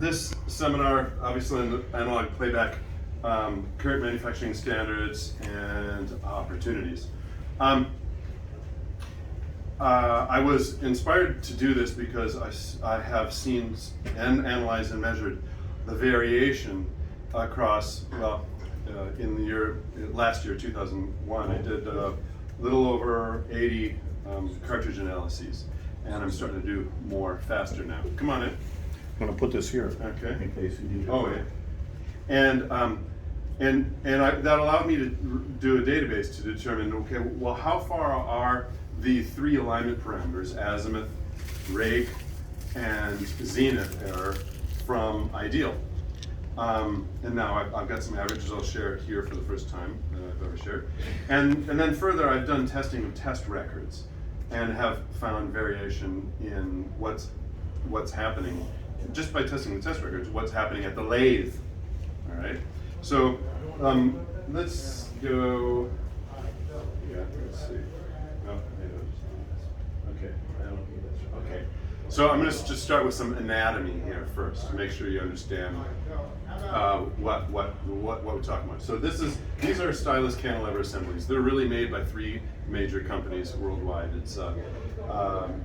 this seminar, obviously on the analog playback, current manufacturing standards and opportunities. I was inspired to do this because I have seen and analyzed and measured the variation across, well, in the last year, 2001, I did a little over 80 cartridge analyses, and I'm starting to do more faster now. Come on in. I'm gonna put this here. Okay. In case you need it. Oh, yeah. And that allowed me to do a database to determine, okay, well, how far are the three alignment parameters, azimuth, rake, and zenith error, from ideal? And now I've got some averages I'll share here for the first time that I've ever shared. And then further, I've done testing of test records and have found variation in what's happening, just by testing the test records, what's happening at the lathe. All right, so let's go, yeah, let's see. Oh, okay, I don't need this. Okay, so I'm going to just start with some anatomy here first to make sure you understand what we're talking about. So these are Stylus cantilever assemblies. They're really made by three major companies worldwide. It's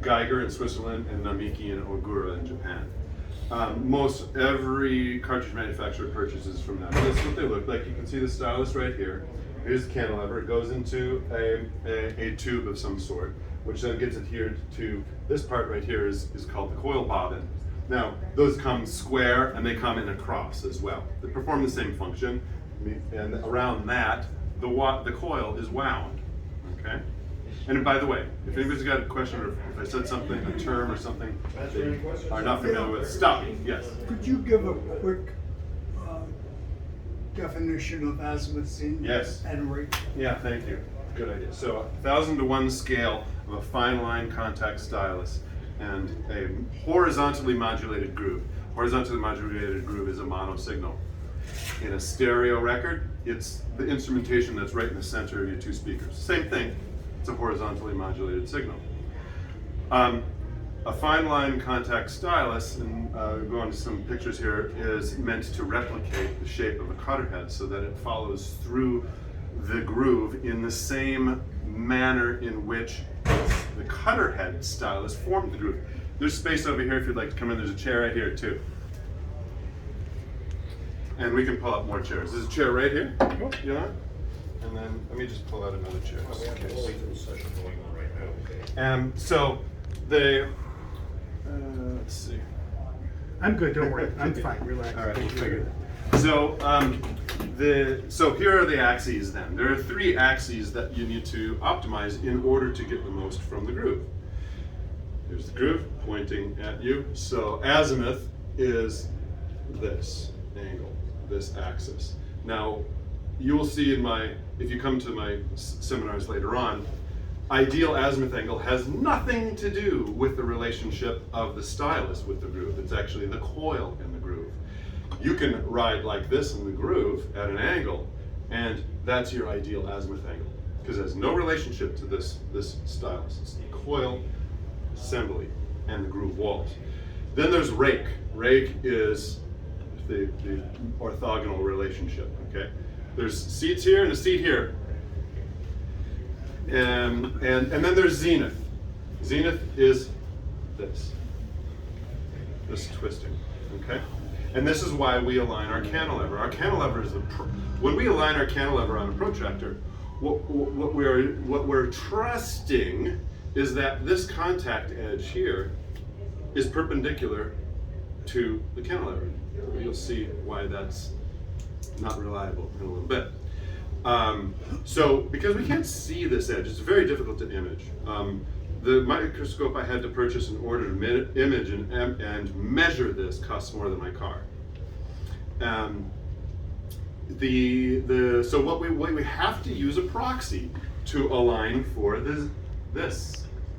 Geiger in Switzerland and Namiki and Ogura in Japan. Most every cartridge manufacturer purchases from them. This is what they look like. You can see the Stylus right here. Here's the cantilever. It goes into a tube of some sort, which then gets adhered to this part right here is called the coil bobbin. Now, those come square and they come in a cross as well. They perform the same function, and around that, the coil is wound, okay? And by the way, if anybody's got a question, or if I said something, a term or something they are not familiar with, stop me, yes. Could you give a quick definition of azimuth, zenith, Yes. and rake? Yeah, thank you. Good idea. So 1,000-to-1 scale of a fine line contact stylus and a horizontally modulated groove. Horizontally modulated groove is a mono signal. In a stereo record, it's the instrumentation that's right in the center of your two speakers. Same thing, it's a horizontally modulated signal. A fine line contact stylus, and go on to some pictures here, is meant to replicate the shape of a cutter head so that it follows through the groove in the same manner in which the cutter head stylus formed the groove. There's space over here if you'd like to come in. There's a chair right here too. And we can pull up more chairs. There's a chair right here, you know? And then let me just pull out another chair. So the, let's see. I'm good, don't worry. I'm fine, relax. All right, we'll figure it out. So, so here are the axes then. There are three axes that you need to optimize in order to get the most from the groove. Here's the groove pointing at you. So azimuth is this angle, this axis. Now, you will see if you come to my seminars later on, ideal azimuth angle has nothing to do with the relationship of the stylus with the groove. It's actually the coil in the groove. You can ride like this in the groove at an angle, and that's your ideal azimuth angle, because it has no relationship to this stylus. It's the coil assembly and the groove walls. Then there's rake. Rake is the orthogonal relationship, okay? There's seats here and a seat here. And then there's zenith. Zenith is this twisting, okay? And this is why we align our cantilever. Our cantilever is when we align our cantilever on a protractor, what we're trusting is that this contact edge here is perpendicular to the cantilever. You'll see why that's not reliable in a little bit. So because we can't see this edge, it's very difficult to image. The microscope I had to purchase in order to image and measure this costs more than my car. So what we have to use a proxy to align for this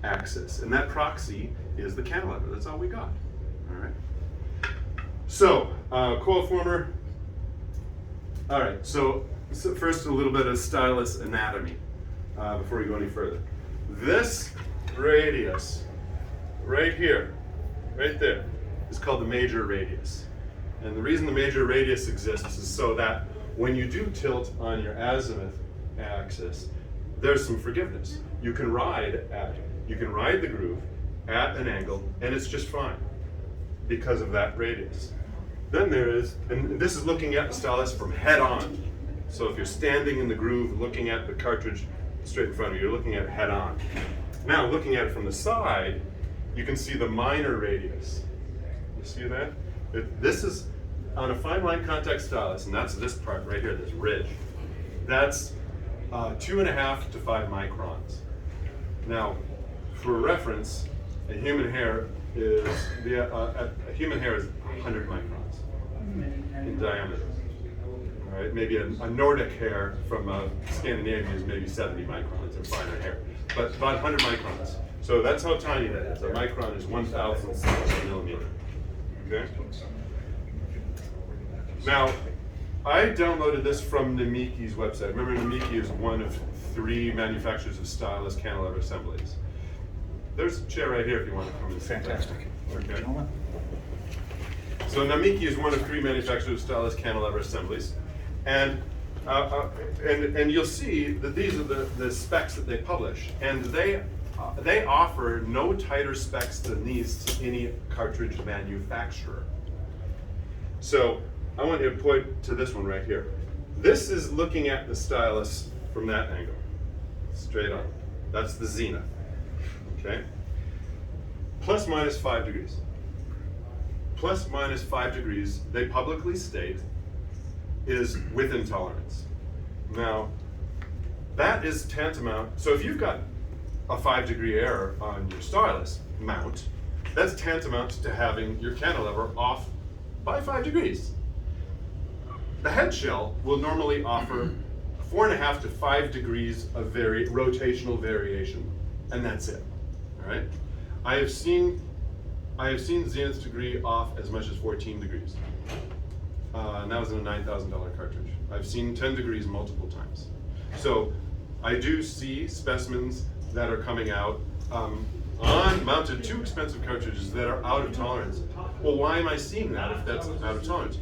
axis, and that proxy is the cantilever. That's all we got. All right. So coil former. All right. So first, a little bit of stylus anatomy before we go any further. This radius right here, right there, is called the major radius. And the reason the major radius exists is so that when you do tilt on your azimuth axis, there's some forgiveness. You can ride the groove at an angle, and it's just fine because of that radius. Then there is, and this is looking at the stylus from head on. So if you're standing in the groove looking at the cartridge straight in front of you, you're looking at it head on. Now looking at it from the side, you can see the minor radius. You see that? This is on a fine line contact stylus, and that's this part right here, this ridge. That's 2.5 to 5 microns. Now, for reference, a human hair is 100 microns in diameter. All right, maybe a Nordic hair from Scandinavia is maybe 70 microns or finer hair, but about 100 microns. So that's how tiny that is. A micron is 1,000th of a millimeter. Okay. Now, I downloaded this from Namiki's website. Remember, Namiki is one of 3 manufacturers of stylus cantilever assemblies. There's a chair right here if you want to come and sit there. Fantastic. Okay. So Namiki is one of 3 manufacturers of stylus cantilever assemblies, and you'll see that these are the specs that they publish, and they offer no tighter specs than these to any cartridge manufacturer. So I want you to point to this one right here. This is looking at the stylus from that angle, straight on. That's the zenith. Okay? Plus minus 5 degrees. Plus minus 5 degrees, they publicly state, is within tolerance. Now, that is tantamount. So if you've got a 5-degree error on your stylus mount, that's tantamount to having your cantilever off by 5 degrees. The head shell will normally offer 4.5 to 5 degrees of rotational variation, and that's it. All right. I have seen zenith degree off as much as 14 degrees, and that was in a $9,000 cartridge. I've seen 10 degrees multiple times. So I do see specimens that are coming out mounted to expensive cartridges that are out of tolerance. Well, why am I seeing that if that's out of tolerance?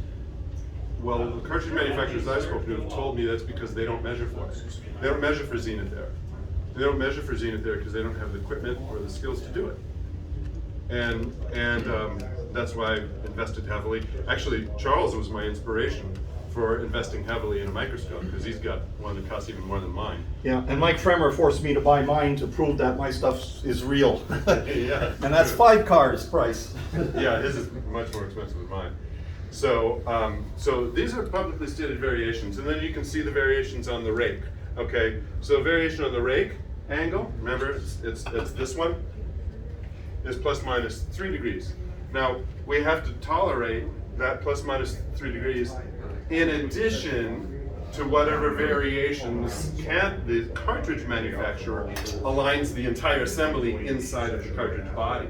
Well, the cartridge manufacturers I've spoken to have told me that's because they don't measure for it. They don't measure for zenith error. They don't measure for zenith error because they don't have the equipment or the skills to do it. And that's why I've invested heavily. Actually, Charles was my inspiration for investing heavily in a microscope because he's got one that costs even more than mine. Yeah, and Mike Fremer forced me to buy mine to prove that my stuff is real. Yeah, and that's 5 cars price. Yeah, his is much more expensive than mine. So, so these are publicly stated variations, and then you can see the variations on the rake. Okay, so variation on the rake angle, remember it's this one, is plus minus 3 degrees. Now, we have to tolerate that plus minus 3 degrees in addition to whatever variations the cartridge manufacturer aligns the entire assembly inside of the cartridge body.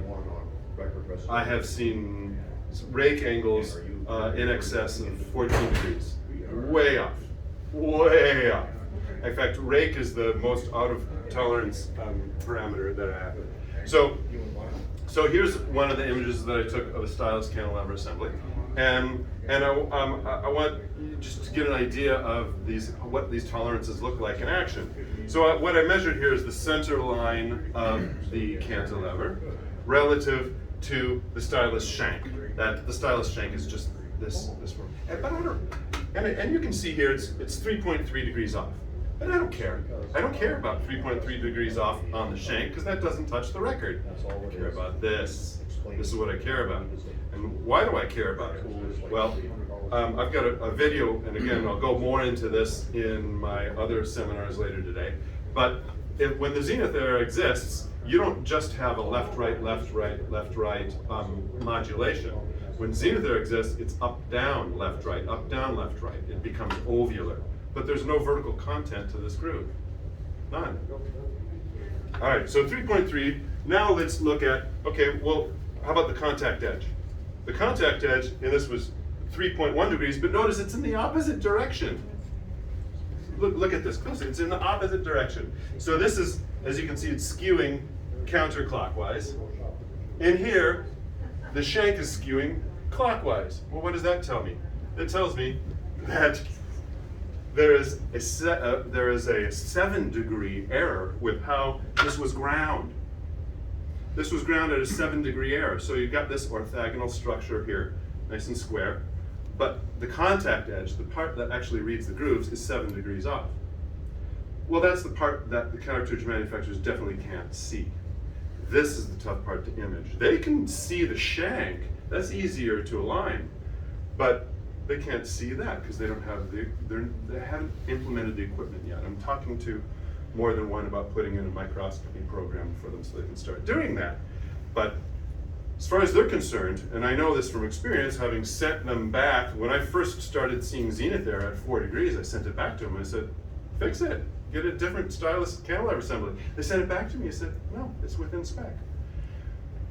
I have seen rake angles in excess of 14 degrees, way off, way off. In fact, rake is the most out of tolerance parameter that I have. So here's one of the images that I took of a stylus cantilever assembly, and I want you just to get an idea of what these tolerances look like in action. So what I measured here is the center line of the cantilever relative to the stylus shank. The stylus shank is just this one. But I don't, and you can see here it's 3.3 degrees off. But I don't care. I don't care about 3.3 degrees off on the shank because that doesn't touch the record. I care about this. This is what I care about. And why do I care about it? Well, I've got a video, and again, I'll go more into this in my other seminars later today. But when the zenith error exists, you don't just have a left, right, left, right, left, right modulation. When zenith error exists, it's up, down, left, right, up, down, left, right. It becomes ovular. But there's no vertical content to this groove. None. All right, so 3.3. Now let's look at, okay, well, how about the contact edge? The contact edge, and this was 3.1 degrees, but notice it's in the opposite direction. Look at this closely. It's in the opposite direction. So this is, as you can see, it's skewing counterclockwise. In here, the shank is skewing clockwise. Well, what does that tell me? It tells me that there is a 7-degree error with how this was ground. This was ground at a 7-degree error. So you've got this orthogonal structure here, nice and square, but the contact edge, the part that actually reads the grooves, is 7 degrees off. Well, that's the part that the cartridge manufacturers definitely can't see. This is the tough part to image. They can see the shank, that's easier to align, but they can't see that because they don't have they haven't implemented the equipment yet. I'm talking to more than one about putting in a microscopy program for them so they can start doing that. But as far as they're concerned, and I know this from experience, having sent them back, when I first started seeing zenith error at 4 degrees, I sent it back to them. I said, fix it, get a different Stylus cantilever assembly. They sent it back to me. I said, no, it's within spec.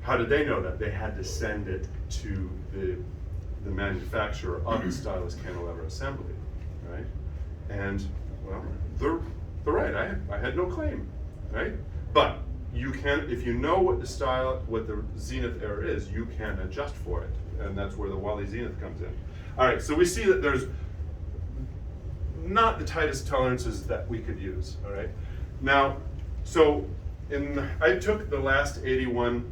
How did they know that? They had to send it to the manufacturer of the Stylus cantilever assembly, right? And, well, they're right, I had no claim, right? But you can, if you know what the zenith error is, you can adjust for it, and that's where the Wally zenith comes in. All right, so we see that there's not the tightest tolerances that we could use, all right? Now, so I took the last 81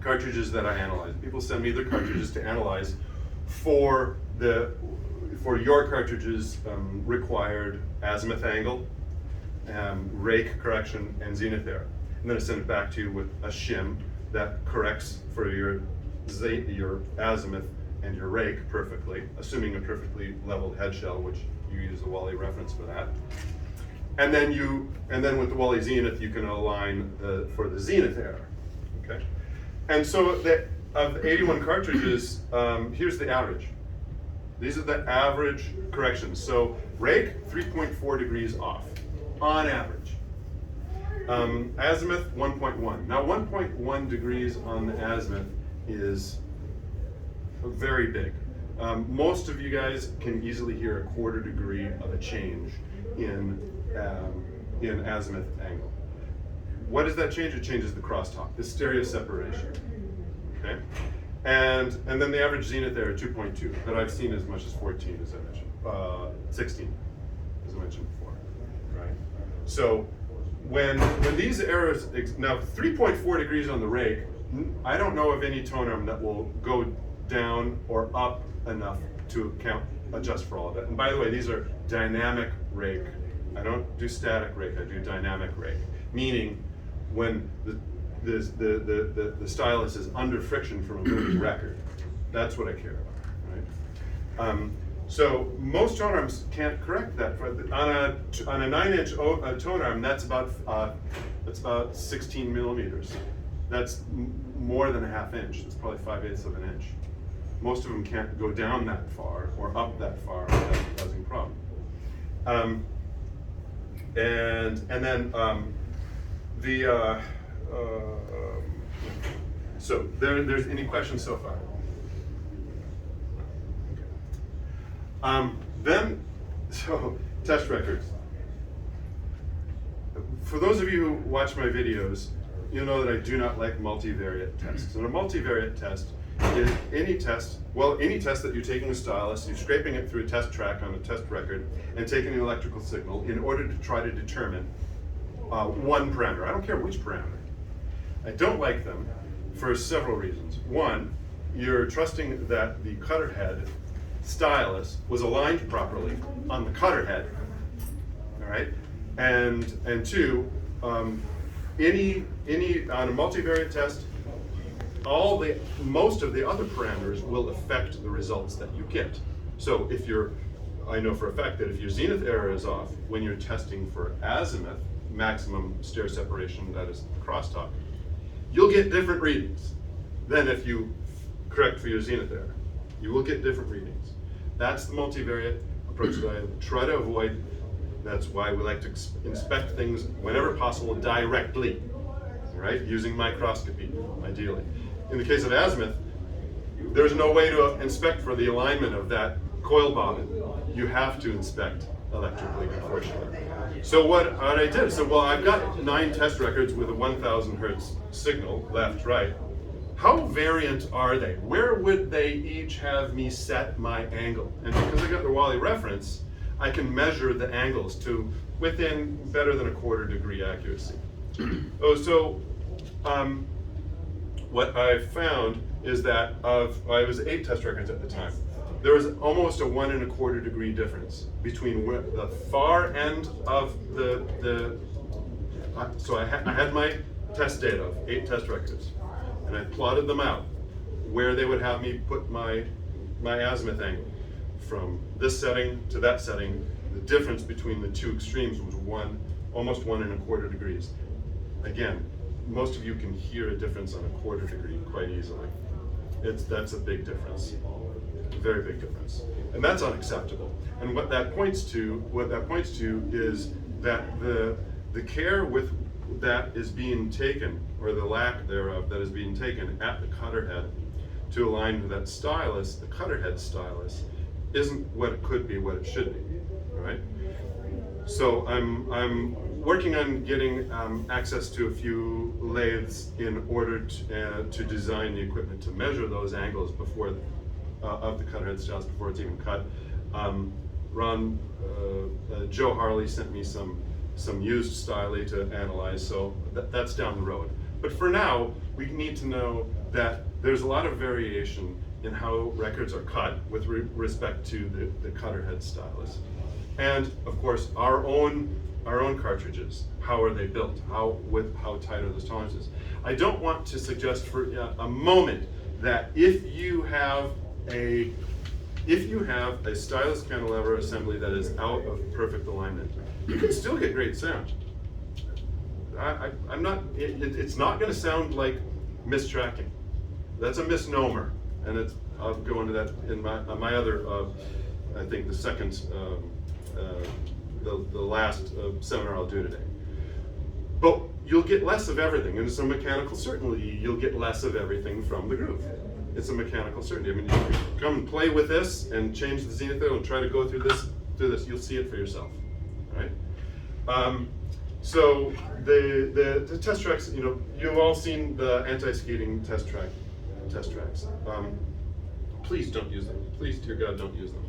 cartridges that I analyzed. People send me their cartridges to analyze for your cartridges required azimuth angle, rake correction, and zenith error. And then I send it back to you with a shim that corrects for your azimuth and your rake perfectly, assuming a perfectly leveled head shell, which you use the Wally reference for that. And then with the Wally zenith, you can align for the zenith error. Okay. And so of 81 cartridges, here's the average. These are the average corrections. So rake, 3.4 degrees off, on average. Azimuth, 1.1. Now 1.1 degrees on the azimuth is very big. Most of you guys can easily hear a 1/4 degree of a change in azimuth angle. What does that change? It changes the crosstalk, the stereo separation. Okay, and then the average zenith error 2.2, that I've seen as much as 14, as I mentioned, 16, as I mentioned before, right? So when these errors, now 3.4 degrees on the rake, I don't know of any tone arm that will go down or up enough to adjust for all of it. And by the way, these are dynamic rake. I don't do static rake, I do dynamic rake, meaning when the stylus is under friction from a moving record. That's what I care about, right? So most tone arms can't correct that. On a 9-inch tone arm, that's about 16 millimeters. That's more than a 1/2 inch. It's probably 5/8 of an inch. Most of them can't go down that far or up that far without causing a problem. And then so there's any questions so far? Okay. So test records. For those of you who watch my videos, you'll know that I do not like multivariate tests. And a multivariate test is any test that you're taking a stylus, you're scraping it through a test track on a test record, and taking an electrical signal in order to try to determine one parameter. I don't care which parameter. I don't like them for several reasons. One, you're trusting that the cutter head stylus was aligned properly on the cutter head, all right? And two, any on a multivariate test, most of the other parameters will affect the results that you get. So I know for a fact that if your zenith error is off when you're testing for azimuth, maximum stair separation, that is crosstalk, you'll get different readings than if you correct for your zenith error. You will get different readings. That's the multivariate approach that I try to avoid. That's why we like to inspect things whenever possible directly, right? Using microscopy, ideally. In the case of azimuth, there's no way to inspect for the alignment of that coil bobbin. You have to inspect electrically, unfortunately. So what I did, I've got 9 test records with a 1,000 hertz signal, left, right. how variant are they? Where would they each have me set my angle? And because I got the Wally reference, I can measure the angles to within better than a 1/4 degree accuracy. What I found is that I was 8 test records at the time. There was almost a 1 1/4 degree difference between the far end of so I had my test data of 8 test records, and I plotted them out where they would have me put my azimuth angle from this setting to that setting. The difference between the two extremes was almost 1 1/4 degrees. Again, most of you can hear a difference on a 1/4 degree quite easily. That's a big difference, a very big difference, and that's unacceptable. And what that points to is that the care with that is being taken, or the lack thereof that is being taken at the cutter head to align with that stylus, the cutter head stylus, isn't what it could be, what it should be, right? So I'm working on getting access to a few lathes in order to design the equipment to measure those angles before of the cutter head stylus before it's even cut. Joe Harley sent me some used styli to analyze, so that's down the road. But for now, we need to know that there's a lot of variation in how records are cut with respect to the cutter head stylus. And of course, our own cartridges, how are they built? How tight are those tolerances? I don't want to suggest for a moment that if you have a stylus cantilever assembly that is out of perfect alignment, you can still get great sound. It's not going to sound like mistracking. That's a misnomer, and I'll go into that in my other, I think the second, the last seminar I'll do today. But you'll get less of everything, and it's a mechanical certainty. You'll get less of everything from the groove. It's a mechanical certainty. I mean, you come and play with this and change the zenith and try to go through this. You'll see it for yourself, right? So the test tracks, you've all seen the anti-skating test tracks. Please don't use them. Please, dear God, don't use them.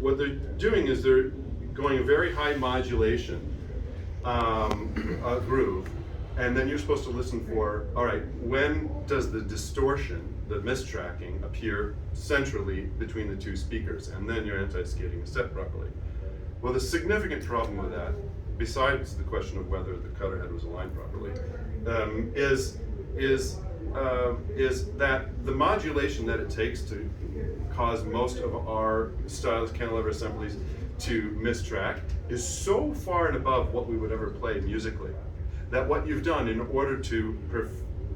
What they're doing is they're going a very high modulation groove, and then you're supposed to listen for, all right, when does the distortion, the mistracking, appear centrally between the two speakers, and then your anti-skating is set properly. Well, the significant problem with that, besides the question of whether the cutter head was aligned properly, is that the modulation that it takes to cause most of our stylus cantilever assemblies to mistrack is so far and above what we would ever play musically, that what you've done in order to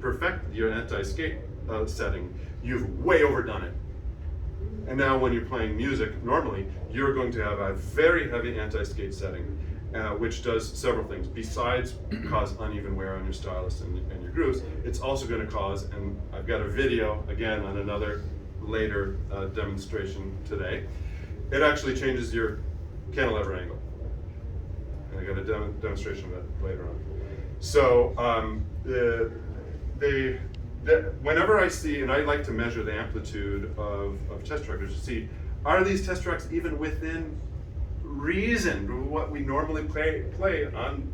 perfect your anti-skate setting, you've way overdone it. And now when you're playing music, normally, you're going to have a very heavy anti-skate setting, which does several things. Besides cause uneven wear on your stylus and your grooves, it's also going to cause, and I've got a video, again, on another later demonstration today, it actually changes your cantilever angle. And I got a demonstration of that later on. So whenever I see, and I like to measure the amplitude of test trackers to see, are these test tracks even within reason what we normally play on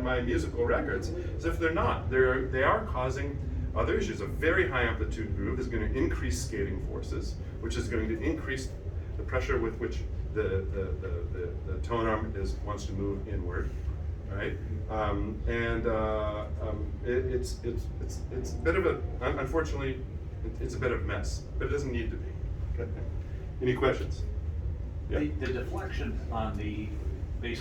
my musical records? As if they're not. They are causing other issues. A very high amplitude groove is going to increase skating forces, which is going to increase the pressure with which the tone arm wants to move inward, right? It's a bit of a, unfortunately, it's a bit of a mess, but it doesn't need to be. Any questions? Yeah. The deflection on the bass